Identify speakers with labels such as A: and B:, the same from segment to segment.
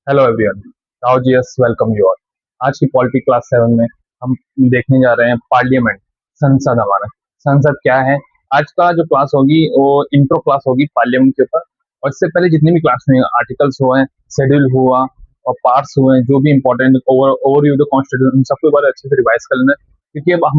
A: Hello everyone, now GS welcome you all. आज की polity class 7 में हम देखने जा रहे हैं पार्लियामेंट, संसद। हमारा संसद क्या है। आज का जो क्लास होगी वो इंट्रो क्लास होगी पार्लियामेंट के ऊपर। और इससे पहले जितनी भी क्लास हुई, आर्टिकल्स हुए, शेड्यूल हुआ और पार्ट्स हुए, जो भी इंपॉर्टेंट ओवरव्यू द कॉन्स्टिट्यूशन, उन सबको एक बार अच्छे से रिवाइज कर लेना है। क्योंकि अब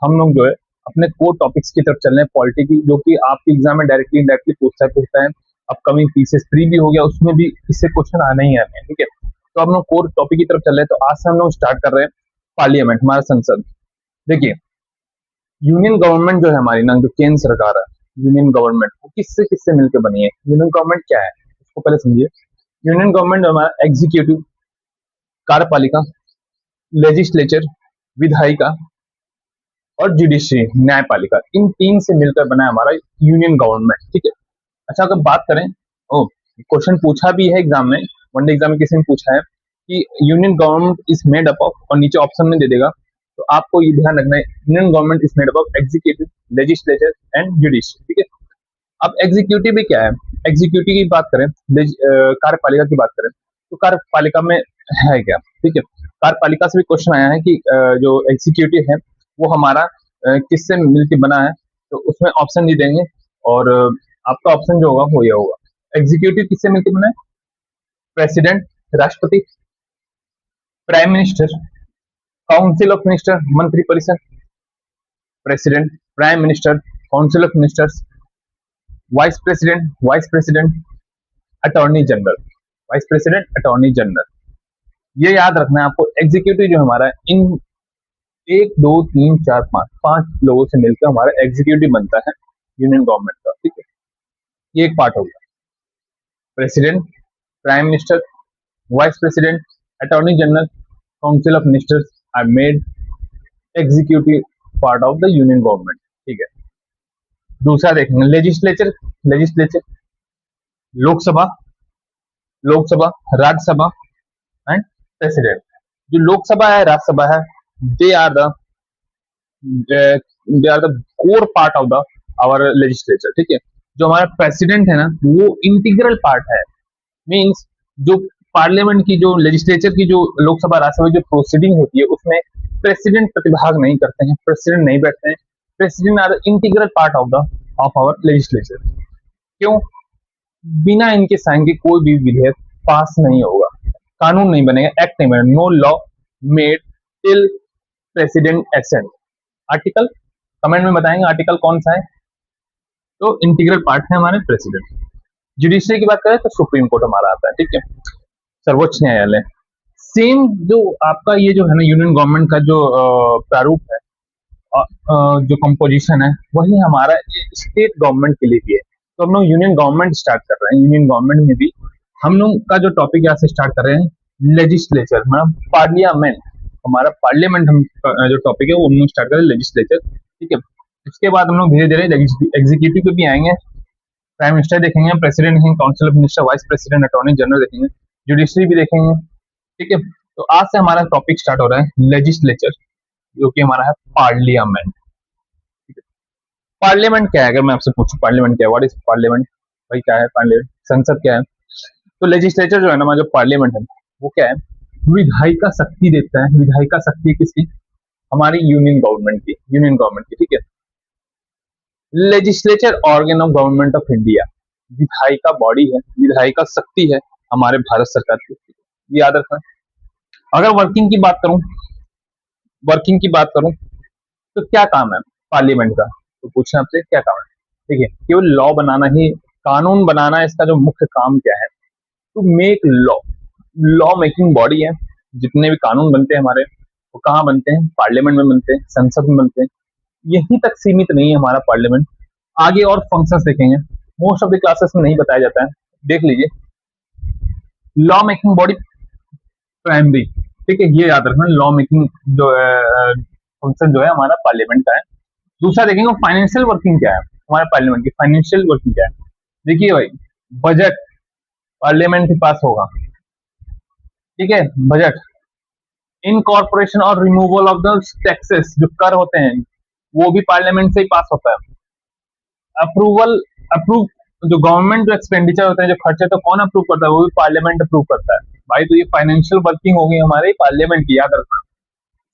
A: हम लोग जो है अपने कोर टॉपिक्स की तरफ चल रहे हैं पॉलिटी की, जो कि आपके एग्जाम में डायरेक्टली इनडायरेक्टली पूछता है। अपकमिंग पीसेस 3 भी हो गया, उसमें भी इससे क्वेश्चन आने ही आने हैं। ठीक है, तो हम लोग कोर टॉपिक की तरफ चल रहे हैं। तो आज से हम लोग स्टार्ट कर रहे हैं पार्लियामेंट, हमारा संसद। देखिए, यूनियन गवर्नमेंट जो है हमारी ना, जो केंद्र सरकार है, यूनियन गवर्नमेंट वो किससे किससे मिलकर बनी है। यूनियन गवर्नमेंट क्या है उसको पहले समझिए। यूनियन गवर्नमेंट हमारा एग्जीक्यूटिव, कार्यपालिका, लेजिस्लेचर, विधायिका और जुडिशरी, न्यायपालिका, इन तीन से मिलकर बना है हमारा यूनियन गवर्नमेंट। ठीक है। अच्छा, अगर बात करें, ओ क्वेश्चन पूछा भी है एग्जाम में, वनडे एग्जाम में किसी ने पूछा है कि union government is made up of, और नीचे ऑप्शन में दे देगा। तो आपको ये ध्यान रखना है, union government is made up of executive, legislature and judiciary. ठीक है। अब एग्जीक्यूटिव भी क्या है। एग्जीक्यूटिव की बात करें, कार्यपालिका की बात करें, तो कार्यपालिका में है क्या। ठीक है। कार्यपालिका से भी क्वेश्चन आया है कि जो एग्जीक्यूटिव है वो हमारा किससे मिलकर बना है। तो उसमें ऑप्शन नहीं देंगे, और आपका ऑप्शन जो होगा वो ये होगा। एग्जीक्यूटिव किससे मिलकर बना है। प्रेसिडेंट, राष्ट्रपति, prime minister, council of minister, मंत्री परिषद, president, prime minister, council of ministers, vice president, attorney general. Vice president, attorney general, ये याद रखना है आपको। एग्जीक्यूटिव जो हमारा है, इन 1 2 3 4 5 लोगों से मिलकर हमारा एग्जीक्यूटिव बनता है यूनियन गवर्नमेंट का। ठीक है, ये एक पार्ट हो गया। President, prime minister, vice president, attorney general, council of ministers are made executive part of the union government. ठीक है। दूसरा देखेंगे legislature. Legislature Lok Sabha, Rajya Sabha and president. जो लोकसभा है, राज्यसभा है, they are the they are the core part of the our legislature. ठीक है। जो हमारा प्रेसिडेंट है ना, वो इंटीग्रल पार्ट है। मीन्स जो पार्लियामेंट की, जो लेजिस्लेचर की, जो लोकसभा राज्यसभा जो प्रोसीडिंग होती है, उसमें प्रेसिडेंट प्रतिभाग नहीं करते हैं, प्रेसिडेंट नहीं बैठते हैं। President are integral part of our legislature. क्यों। बिना इनके साइन के कोई भी विधेयक पास नहीं होगा, कानून नहीं बनेगा, एक्ट नहीं बनेगा। No law made till president assent. Article comment में बताएंगे आर्टिकल कौन सा है। तो इंटीग्रल पार्ट है हमारे प्रेसिडेंट। जुडिशरी की बात करें तो सुप्रीम कोर्ट हमारा आता है। ठीक है, सर्वोच्च न्यायालय। सेम जो आपका ये जो है ना यूनियन गवर्नमेंट का जो प्रारूप है, जो कंपोजिशन है, वही हमारा स्टेट गवर्नमेंट के लिए भी है। तो हम लोग यूनियन गवर्नमेंट स्टार्ट कर रहे हैं। यूनियन गवर्नमेंट में भी हम लोग का जो टॉपिक यहाँ से स्टार्ट कर रहे हैं लेजिस्लेचर, मतलब पार्लियामेंट। हमारा पार्लियामेंट हम जो टॉपिक है वो हम लोग स्टार्ट करें लेजिस्लेचर। ठीक है। उसके बाद हम लोग धीरे धीरे एग्जीक्यूटिव पे भी आएंगे। प्राइम मिनिस्टर देखेंगे, प्रेसिडेंट देखेंगे, council of minister, vice president, attorney general देखेंगे, जुडिशरी भी देखेंगे। ठीक है। तो आज से हमारा टॉपिक स्टार्ट हो रहा है लेजिस्लेचर, जो कि हमारा है पार्लियामेंट। पार्लियामेंट क्या है, अगर मैं आपसे पूछूं पार्लियामेंट क्या है, व्हाट इज पार्लियामेंट, भाई क्या है पार्लियामेंट, संसद क्या है। तो लेजिस्लेचर जो है ना, हमारा जो पार्लियामेंट है वो क्या है, विधायिका शक्ति देता है। विधायिका शक्ति किसकी, हमारी यूनियन गवर्नमेंट की। ठीक है। Legislature organ of government of India, विधायिका बॉडी है, विधायिका शक्ति है हमारे भारत सरकार की। ये याद रखना। अगर वर्किंग की बात करूं तो क्या काम है पार्लियामेंट का, तो पूछना आपसे क्या काम है। देखिए, केवल लॉ बनाना ही, कानून बनाना इसका जो मुख्य काम क्या है, to make law. Law making body है। जितने भी कानून बनते हैं हमारे, वो कहाँ बनते हैं, पार्लियामेंट में बनते हैं, संसद में बनते हैं। यहीं तक सीमित नहीं है हमारा पार्लियामेंट, आगे और फंक्शंस देखेंगे, मोस्ट ऑफ द क्लासेस में नहीं बताया जाता है। देख लीजिए, लॉ मेकिंग बॉडी प्राइमरी। ठीक है, ये याद रखना, लॉ मेकिंग जो फंक्शन जो है हमारा पार्लियामेंट का है। दूसरा देखेंगे फाइनेंशियल वर्किंग क्या है हमारे पार्लियामेंट की, फाइनेंशियल वर्किंग क्या है। देखिए भाई, बजट पार्लियामेंट के पास होगा। ठीक है, बजट, इनकॉर्पोरेशन और रिमूवल ऑफ द टैक्सेस, जो कर होते हैं वो भी पार्लियामेंट से ही पास होता है। अप्रूवल, अप्रूव, जो गवर्नमेंट जो एक्सपेंडिचर होते हैं, जो खर्चे, तो कौन अप्रूव करता है, वो भी पार्लियामेंट अप्रूव करता है। भाई तो ये फाइनेंशियल वर्किंग हो गई हमारे पार्लियामेंट की, याद रखना।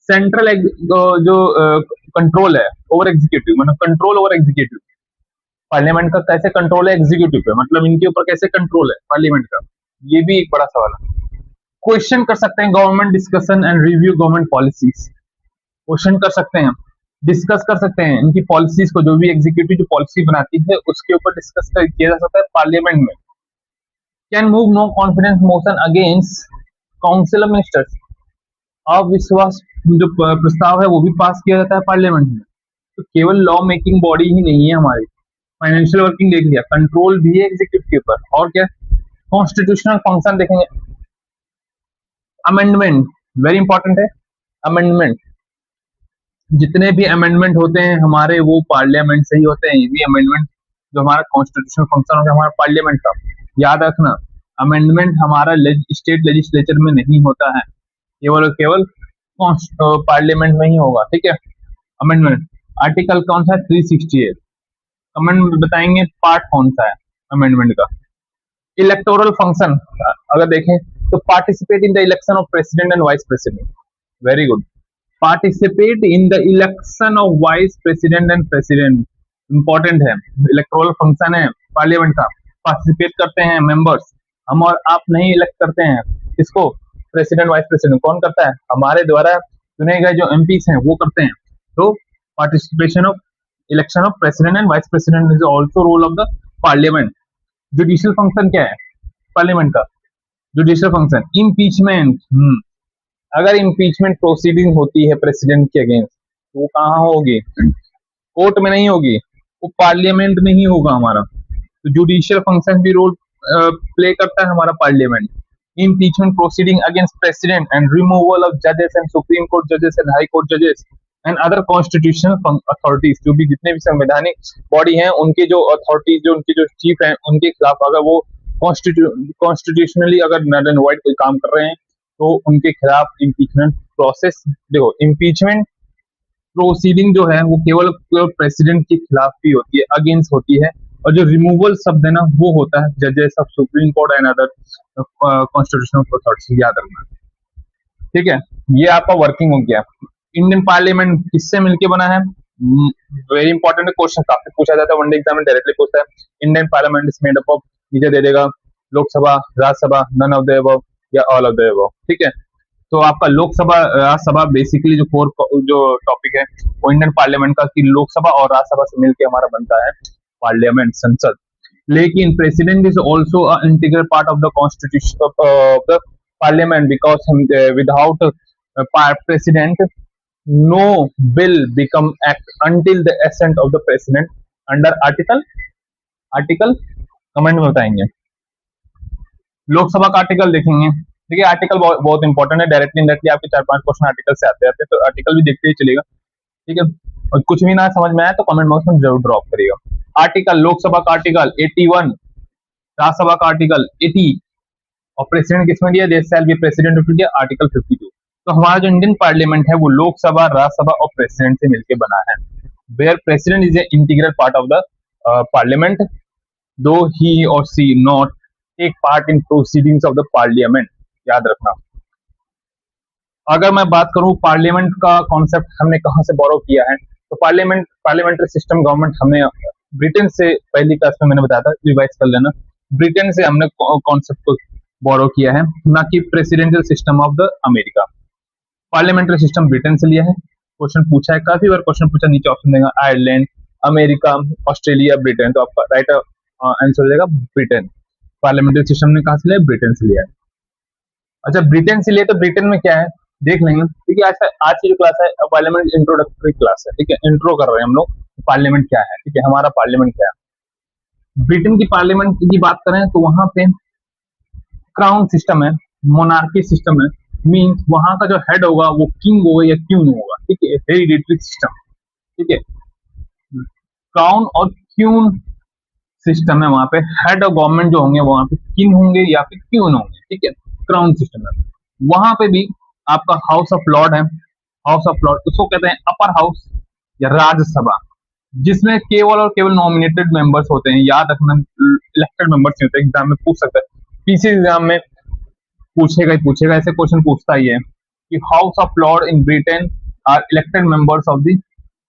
A: सेंट्रल जो कंट्रोल है ओवर एग्जीक्यूटिव, मतलब कंट्रोल ओवर एग्जीक्यूटिव, पार्लियामेंट का कैसे कंट्रोल है एग्जीक्यूटिव पे, मतलब इनके ऊपर कैसे कंट्रोल है पार्लियामेंट का, ये भी एक बड़ा सवाल है। क्वेश्चन कर सकते हैं government discussion and review government policies, question कर सकते हैं, डिस्कस कर सकते हैं इनकी पॉलिसीज को, जो भी एग्जीक्यूटिव जो पॉलिसी बनाती है उसके ऊपर डिस्कस किया जा सकता है पार्लियामेंट में। Can move no confidence motion against council of ministers, अविश्वास जो प्रस्ताव है वो भी पास किया जाता है पार्लियामेंट में। तो केवल लॉ मेकिंग बॉडी ही नहीं है हमारी, फाइनेंशियल वर्किंग देख लिया, कंट्रोल भी है एग्जीक्यूटिव के ऊपर, और क्या कॉन्स्टिट्यूशनल फंक्शन देखेंगे। अमेंडमेंट वेरी इंपॉर्टेंट है, अमेंडमेंट जितने भी अमेंडमेंट होते हैं हमारे वो पार्लियामेंट से ही होते हैं, ये भी अमेंडमेंट जो हमारा कॉन्स्टिट्यूशनल फंक्शन होता है हमारा पार्लियामेंट का, याद रखना। अमेंडमेंट हमारा स्टेट लेजिस्लेचर में नहीं होता है, केवल और केवल पार्लियामेंट में ही होगा, ठीक है। अमेंडमेंट आर्टिकल कौन सा है 368, अमेंडमेंट बताएंगे पार्ट कौन सा है अमेंडमेंट का। इलेक्टोरल फंक्शन अगर देखें तो participate in the election of president and vice president, very good, participate in the election of vice president and president, important है, इलेक्टोरल फंक्शन है पार्लियामेंट का, पार्टिसिपेट करते हैं मेंबर्स, हम और आप नहीं इलेक्ट करते हैं, किसको, प्रेसिडेंट वाइस प्रेसिडेंट, कौन करता है, हमारे द्वारा चुने गए जो एमपीस हैं वो करते हैं। तो participation of election of president and vice president is also role of the parliament. Judicial function क्या है पार्लियामेंट का, जुडिशियल फंक्शन इम्पीचमेंट, अगर इम्पीचमेंट प्रोसीडिंग होती है प्रेसिडेंट के अगेंस्ट तो वो कहाँ होगी, कोर्ट में नहीं होगी, वो पार्लियामेंट में ही होगा हमारा। तो जुडिशियल फंक्शन भी रोल प्ले करता है हमारा parliament. Impeachment proceeding against president and removal of जजेस एंड सुप्रीम कोर्ट जजेस एंड हाई कोर्ट जजेस एंड अदर कॉन्स्टिट्यूशनल अथॉरिटीज, जो भी जितने भी संवैधानिक बॉडी हैं उनके जो अथॉरिटीज जो उनके जो चीफ हैं उनके खिलाफ अगर वो कॉन्स्टिट्यूशनली अगर नल एंड वाइड कोई काम कर रहे हैं तो उनके खिलाफ इम्पीचमेंट प्रोसेस, देखो इम्पीचमेंट प्रोसीडिंग जो है वो केवल प्रेसिडेंट के खिलाफ भी होती है, अगेंस्ट होती है, और जो रिमूवल शब्द है ना वो होता है जजेस of supreme court and other constitutional authorities, याद रखना, ठीक है। ये आपका वर्किंग हो गया। इंडियन पार्लियामेंट किससे मिलकर बना है, वेरी इंपॉर्टेंट क्वेश्चन, काफी पूछा जाता है, वनडे एग्जाम में डायरेक्टली पूछता है। Indian parliament is made up of, नीचे दे देगा Lok Sabha, Rajya Sabha, none of the above या ऑल ऑफ द अबव, ठीक है। तो आपका लोकसभा राज्यसभा बेसिकली जो कोर जो टॉपिक है वो इंडियन पार्लियामेंट का, कि लोकसभा और राज्यसभा से मिलकर हमारा बनता है पार्लियामेंट, संसद। लेकिन president is also a integral part of the constitution of the parliament, because without president no bill become act until the assent of the president under article comment में बताएंगे। लोकसभा का आर्टिकल देखेंगे, देखिए आर्टिकल बहुत important है, directly indirectly आपके 4-5 question article से आते हैं, तो आर्टिकल भी देखते ही चलेगा, ठीक है। और कुछ भी ना समझ में आए तो कमेंट बॉक्स में जरूर ड्रॉप करिएगा। आर्टिकल लोकसभा का आर्टिकल 81, राज्यसभा का आर्टिकल 80 और प्रेसिडेंट किसमें दिया, देश shall be president of India, article 52। तो हमारा जो इंडियन पार्लियामेंट है वो लोकसभा, राज्यसभा और प्रेसिडेंट से मिलकर बना है, where president is a integral part of the parliament, though he or she not take part in proceedings of the parliament, याद रखना। अगर मैं बात करूं पार्लियामेंट का कॉन्सेप्ट हमने कहां से बोरो किया है, तो पार्लियामेंट्री सिस्टम गवर्नमेंट हमने ब्रिटेन से, पहली क्लास में मैंने बताया था, रिवाइज कर लेना, ब्रिटेन से हमने कॉन्सेप्ट को बोरो किया है, ना कि presidential system of the America. Parliamentary system Britain से लिया है, क्वेश्चन पूछा है, काफी बार क्वेश्चन पूछा, नीचे ऑप्शन देगा आयरलैंड, अमेरिका, ऑस्ट्रेलिया, ब्रिटेन, तो आपका राइट आंसर हो जाएगा ब्रिटेन। पार्लियामेंट्री सिस्टम ने कहां से लिया, ब्रिटेन से लिया है। अच्छा ब्रिटेन से लिया तो ब्रिटेन में क्या है देख लेंगे, ठीक है। आज की जो क्लास है पार्लियामेंट इंट्रोडक्टरी क्लास है, ठीक है, इंट्रो कर रहे हैं हम लोग पार्लियामेंट क्या है, ठीक है, हमारा पार्लियामेंट क्या है। ब्रिटेन की पार्लियामेंट की बात करें तो वहां पे क्राउन सिस्टम है, मोनार्की सिस्टम है, मींस वहां का जो हेड होगा वो किंग होगा या क्यून होगा, ठीक है, हेरिडिटरी सिस्टम, ठीक है। क्राउन और क्यून सिस्टम है, वहां पे हेड ऑफ गवर्नमेंट जो होंगे वहां पे किंग होंगे या फिर क्यून होंगे, ठीक है, क्राउन सिस्टम है। वहां पे भी आपका हाउस ऑफ लॉर्ड है, हाउस ऑफ लॉर्ड उसको कहते हैं अपर हाउस या राज्यसभा, जिसमें केवल और केवल नॉमिनेटेड मेंबर्स होते हैं, याद रखना, इलेक्टेड मेंबर्स नहीं होते, एग्जाम में पूछ सकता है, पीसी एग्जाम में पूछेगा ही पूछेगा, ऐसे क्वेश्चन पूछता ही है कि House of Lord in Britain are elected members of the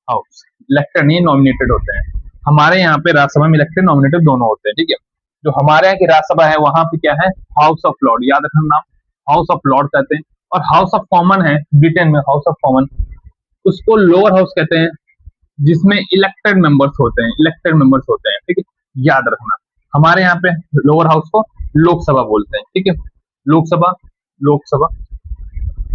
A: house. Elected नहीं, नॉमिनेटेड होते हैं। हमारे यहाँ पे राज्यसभा में इलेक्टेड नॉमिनेटेड दोनों होते हैं, ठीक है। जो हमारे यहाँ की राज्यसभा है वहां पे क्या है, हाउस ऑफ लॉर्ड, याद रखना नाम, हाउस ऑफ लॉर्ड कहते हैं। और हाउस ऑफ कॉमन है ब्रिटेन में, हाउस ऑफ कॉमन, उसको लोअर हाउस कहते हैं, जिसमें इलेक्टेड मेंबर्स होते हैं, इलेक्टेड मेंबर्स होते हैं, ठीक है, याद रखना। हमारे यहाँ पे लोअर हाउस को लोकसभा बोलते हैं, ठीक है, लोकसभा, लोकसभा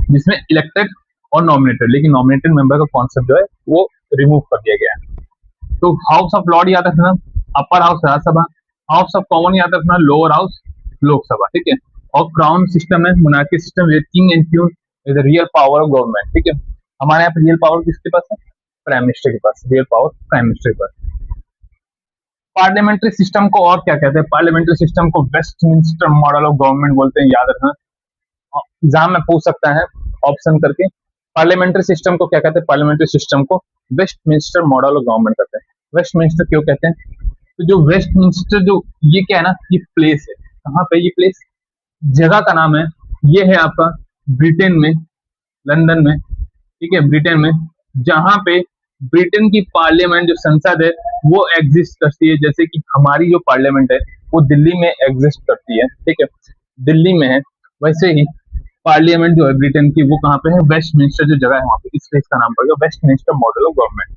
A: जिसमें इलेक्टेड और नॉमिनेटेड, लेकिन नॉमिनेटेड मेंबर का कॉन्सेप्ट जो है वो रिमूव कर दिया गया है। तो हाउस ऑफ लॉर्ड याद रखना, upper house Rajya Sabha, house of common याद रखना लोअर हाउस लोकसभा, ठीक है। और क्राउन सिस्टम है, monarchy system, king and queen is the real power of government, ठीक है। हमारे यहाँ पे रियल पावर किसके पास है, प्राइम मिनिस्टर के पास, रियल पावर प्राइम मिनिस्टर के पास। पार्लियामेंट्री सिस्टम को और क्या कहते हैं, पार्लियामेंट्री सिस्टम को वेस्टमिंस्टर मॉडल ऑफ गवर्नमेंट बोलते हैं, याद रखना, एग्जाम में पूछ सकता है ऑप्शन करके। पार्लियामेंट्री सिस्टम को क्या कहते हैं, पार्लियामेंट्री सिस्टम को वेस्टमिंस्टर मॉडल ऑफ गवर्नमेंट कहते हैं। वेस्टमिंस्टर क्यों कहते हैं, तो जो वेस्टमिंस्टर जो ये क्या है ना, ये प्लेस है, कहाँ पे ये प्लेस, जगह का नाम है, ये है आपका ब्रिटेन में, लंदन में, ठीक है, ब्रिटेन में, जहां पे ब्रिटेन की पार्लियामेंट जो संसद है वो एग्जिस्ट करती है। जैसे कि हमारी जो पार्लियामेंट है वो दिल्ली में एग्जिस्ट करती है, ठीक है, दिल्ली में है, वैसे ही पार्लियामेंट जो है ब्रिटेन की वो कहाँ पे है, वेस्टमिंस्टर जो जगह है वहां पे, इसलिए इसका नाम पड़ेगा Westminster model of government.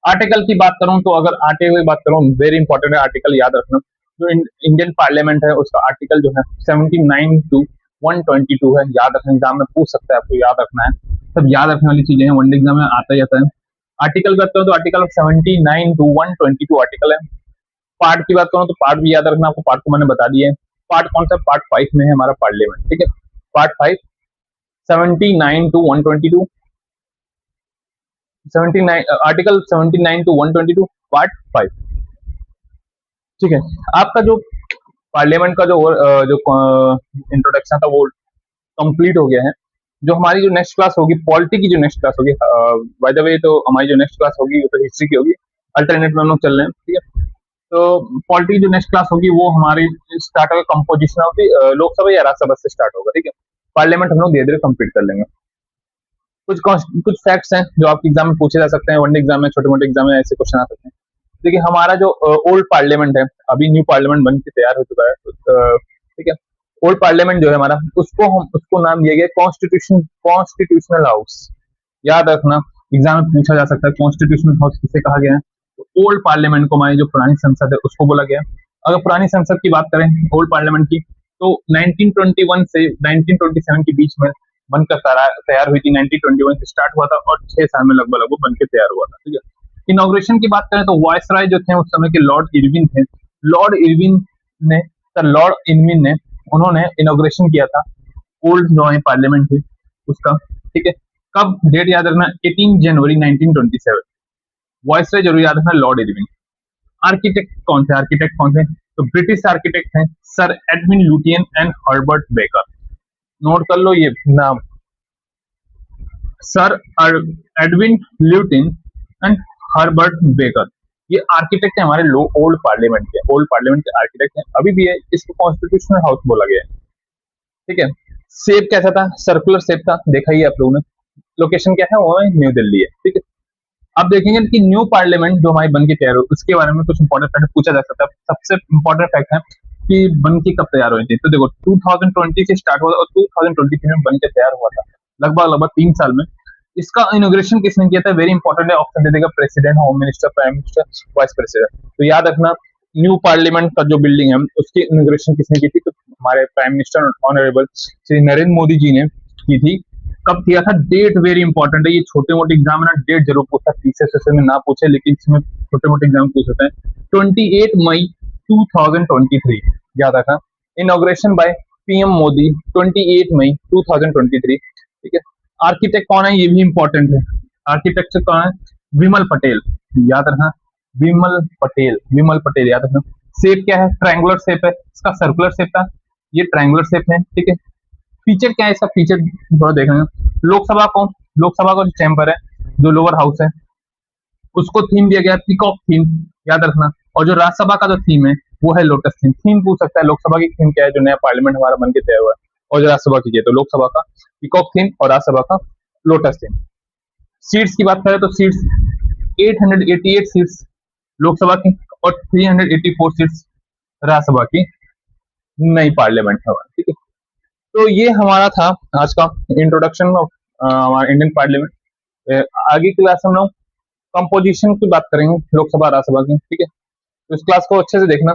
A: Article की बात करूं तो, अगर आर्टिकल की बात करूं, वेरी इंपॉर्टेंट है आर्टिकल, याद रखना। जो इंडियन पार्लियामेंट है उसका आर्टिकल जो है 79 टू 122 है, याद रखना, एग्जाम में पूछ सकता है, आपको याद रखना है, सब याद रखने वाली चीजें हैं, वनडे एग्जाम में आता ही आता है। आर्टिकल करते हो तो आर्टिकल 79 टू 122 आर्टिकल है। पार्ट की बात करूं तो पार्ट भी याद रखना, आपको पार्ट को मैंने बता दिया है। पार्ट कौन सा, पार्ट 5 में है हमारा पार्लियामेंट, ठीक है, part 5, 79 to 122, 79 article 79 to 122 part 5, ठीक है। आपका जो पार्लियामेंट का जो इंट्रोडक्शन था वो कंप्लीट हो गया है। जो हमारी जो नेक्स्ट क्लास होगी, पॉलिटी की जो नेक्स्ट क्लास होगी, बाय द वे, तो हमारी जो नेक्स्ट क्लास होगी वो तो हिस्ट्री की होगी, अल्टरनेट में हम लोग चल रहे हैं, ठीक है। तो पॉलिटी की जो नेक्स्ट क्लास होगी वो हमारी स्टार्ट होगा, कंपोजिशन ऑफ लोकसभा या राज्यसभा से स्टार्ट होगा, ठीक है। पार्लियामेंट हम लोग धीरे धीरे कंप्लीट कर लेंगे। कुछ फैक्ट्स हैं जो आपके एग्जाम में पूछे जा सकते हैं, वनडे एग्जाम में, छोटे मोटे एग्जाम में ऐसे क्वेश्चन आ सकते हैं। देखिए, हमारा जो ओल्ड पार्लियामेंट है, अभी न्यू पार्लियामेंट बन के तैयार हो चुका है, ठीक है। ओल्ड पार्लियामेंट जो है हमारा, उसको नाम दिया गया कॉन्स्टिट्यूशनल हाउस, याद रखना, एग्जाम में पूछा जा सकता है कॉन्स्टिट्यूशनल हाउस किसे कहा गया है। तो ओल्ड पार्लियामेंट को, हमारी जो पुरानी संसद है उसको बोला गया। अगर पुरानी संसद की बात करें ओल्ड पार्लियामेंट की, तो 1921 से 1927 के बीच में बनकर तैयार हुई थी। 1921 से स्टार्ट हुआ था और 6 साल में लगभग लगभग बनकर तैयार हुआ था, ठीक है। इनॉग्रेशन की बात करें तो वायसराय जो थे उस समय के लॉर्ड इरविन थे। लॉर्ड इरविन ने सर लॉर्ड इरविन ने उन्होंने इनॉग्रेशन किया था ओल्ड जो है पार्लियामेंट थी उसका, ठीक है। कब, डेट याद रखना, 18 जनवरी 1927। वायसराय जरूर याद रखना, लॉर्ड इरविन। आर्किटेक्ट कौन थे, आर्किटेक्ट कौन थे, तो ब्रिटिश आर्किटेक्ट हैं sir Edwin Lutyens and Herbert Baker. नोट कर लो ये नाम, sir Edwin Lutyens and Herbert Baker, ये आर्किटेक्ट है हमारे ओल्ड पार्लियामेंट के, ओल्ड पार्लियामेंट के आर्किटेक्ट हैं, अभी भी है। इसको कॉन्स्टिट्यूशनल हाउस बोला गया है, ठीक है। शेप कैसा था, सर्कुलर शेप था, देखा ही आप लोगों ने। लोकेशन क्या है, वो न्यू दिल्ली है, ठीक है। अब देखेंगे कि न्यू पार्लियामेंट जो हमारी बन के तैयार हुई उसके बारे में कुछ इंपॉर्टेंट फैक्ट पूछा जा सकता है। सबसे इंपॉर्टेंट फैक्ट है कि बन के कब तैयार हुई थी, तो देखो 2020 से स्टार्ट हुआ और 2023 में बन के तैयार हुआ था, लगभग लगभग 3 साल में। इसका इनॉग्रेशन किसने किया था, वेरी इंपॉर्टेंट है, ऑप्शन दे देगा, president, home minister, prime minister, vice president. तो याद रखना, न्यू पार्लियामेंट का जो बिल्डिंग है उसकी इनॉग्रेशन किसने की थी, तो हमारे prime minister honourable Shri Narendra Modi ji ने की थी। कब किया था, डेट वेरी इंपॉर्टेंट है, ये छोटे मोटे एग्जाम में ना डेट जरूर पूछता है, पीछे सेशन में ना पूछे, लेकिन इसमें छोटे मोटे एग्जाम पूछ सकते हैं। 28 मई 2023, याद रखना, इनॉग्रेशन बाय पीएम मोदी 28 मई 2023, ठीक है। आर्किटेक्ट कौन है, ये भी इंपॉर्टेंट है, आर्किटेक्चर कौन है, विमल पटेल, याद रखना, विमल पटेल, विमल पटेल, याद रखना। शेप क्या है, ट्रायंगुलर शेप है, इसका सर्कुलर शेप था, ये ट्रायंगुलर शेप है, ठीक है। फीचर क्या है इसका, फीचर थोड़ा देख रहे हैं। लोकसभा का जो चैम्बर है, जो लोअर हाउस है, उसको थीम दिया गया पीकॉक थीम, याद रखना। और जो राज्यसभा का जो थीम है वो है लोटस थीम। थीम पूछ सकता है लोकसभा की थीम क्या है, जो नया पार्लियामेंट हमारा बन के तय हुआ है। और जो राज्यसभा की है तो लोकसभा का पीकॉक थीम और राज्यसभा का लोटस थीम। सीट्स की बात करें तो सीट्स 888 सीट्स लोकसभा की और 384 सीट्स राज्यसभा की नई पार्लियामेंट है, ठीक है। तो ये हमारा था आज का इंट्रोडक्शन ऑफ हमारा इंडियन पार्लियामेंट। आगे की क्लास हम लोग कंपोजिशन की बात करेंगे लोकसभा राज्यसभा की, ठीक है। तो इस क्लास को अच्छे से देखना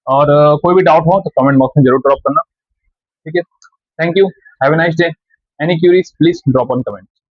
A: और कोई भी डाउट हो तो कमेंट बॉक्स में जरूर ड्रॉप करना, ठीक है। Thank you, have a nice day. Any curies please drop on comment.